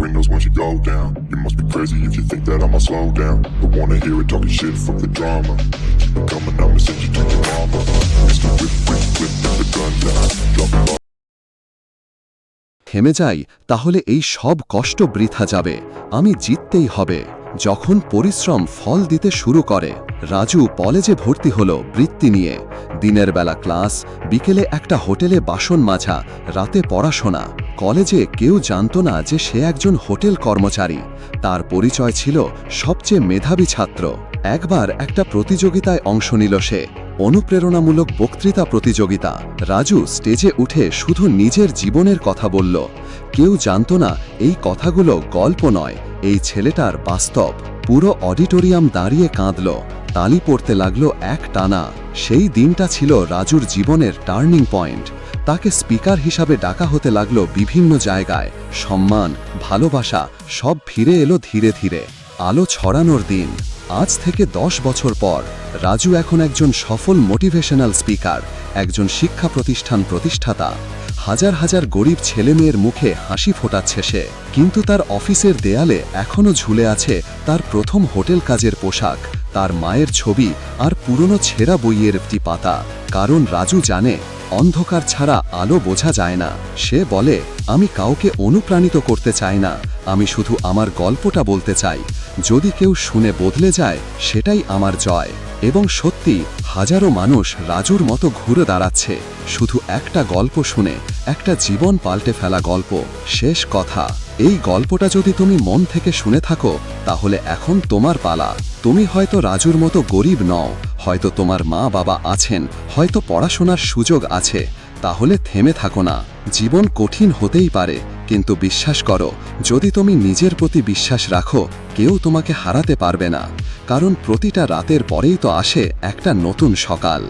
windows once you go down. You must be crazy if you think that I'ma slow down. Don't wanna hear it talking shit, fuck the drama. Keep it coming, I'ma send you to your mama. Mr. Whip, whip, whip, put the gun down. Drop it off. থেমে যাই, তাহলে এই সব কষ্ট বৃথা যাবে। আমি জিততেই হবে। যখন পরিশ্রম ফল দিতে শুরু করে। রাজু কলেজে ভর্তি হলো বৃত্তি নিয়ে। দিনের বেলা ক্লাস, বিকেলে একটা হোটেলে বাসন মাজা, রাতে পড়াশোনা। কলেজে কেউ জানতো না যে সে একজন হোটেল কর্মচারী। তার পরিচয় ছিল সবচেয়ে মেধাবী ছাত্র। একবার একটা প্রতিযোগিতায় অংশ নিল সে, অনুপ্রেরণামূলক বক্তৃতা প্রতিযোগিতা। রাজু স্টেজে উঠে শুধু নিজের জীবনের কথা বলল। কেউ জানতো না এই কথাগুলো গল্প নয়, এই ছেলেটার বাস্তব। পুরো অডিটোরিয়াম দাঁড়িয়ে কাঁদল, তালি পড়তে লাগলো এক টানা। সেই দিনটা ছিল রাজুর জীবনের টার্নিং পয়েন্ট। তাকে স্পিকার হিসাবে ডাকা হতে লাগলো বিভিন্ন জায়গায়। সম্মান, ভালোবাসা সব ফিরে এলো ধীরে ধীরে। আলো ছড়ানোর দিন। আজ থেকে 10 বছর পর রাজু এখন একজন সফল মোটিভেশনাল স্পিকার, একজন শিক্ষা প্রতিষ্ঠান প্রতিষ্ঠাতা। হাজার হাজার গরিব ছেলেমেয়ের মুখে হাসি ফোটাচ্ছে সে। কিন্তু তার অফিসের দেয়ালে এখনও ঝুলে আছে তার প্রথম হোটেল কাজের পোশাক, তার মায়ের ছবি আর পুরনো ছেঁড়া বইয়ের একটি পাতা। কারণ রাজু জানে, অন্ধকার ছাড়া আলো বোঝা যায় না। সে বলে, আমি কাউকে অনুপ্রাণিত করতে চাই না, আমি শুধু আমার গল্পটা বলতে চাই। যদি কেউ শুনে বদলে যায়, সেটাই আমার জয়। এবং সত্যি, হাজারো মানুষ রাজুর মতো ঘুরে দাঁড়াচ্ছে, শুধু একটা গল্প শুনে, একটা জীবন পাল্টে ফেলা গল্প। শেষ কথা, এই গল্পটা যদি তুমি মন থেকে শুনে থাকো, তাহলে এখন তোমার পালা। তুমি হয়তো রাজুর মতো গরিব নও, হয়তো তোমার মা বাবা আছেন, হয়তো পড়াশোনার সুযোগ আছে। তাহলে থেমে থাকো না। জীবন কঠিন হতেই পারে, কিন্তু বিশ্বাস করো, যদি তুমি নিজের প্রতি বিশ্বাস রাখো, কেউ তোমাকে হারাতে পারবে না। কারণ প্রতিটা রাতের পরেই তো আসে একটা নতুন সকাল।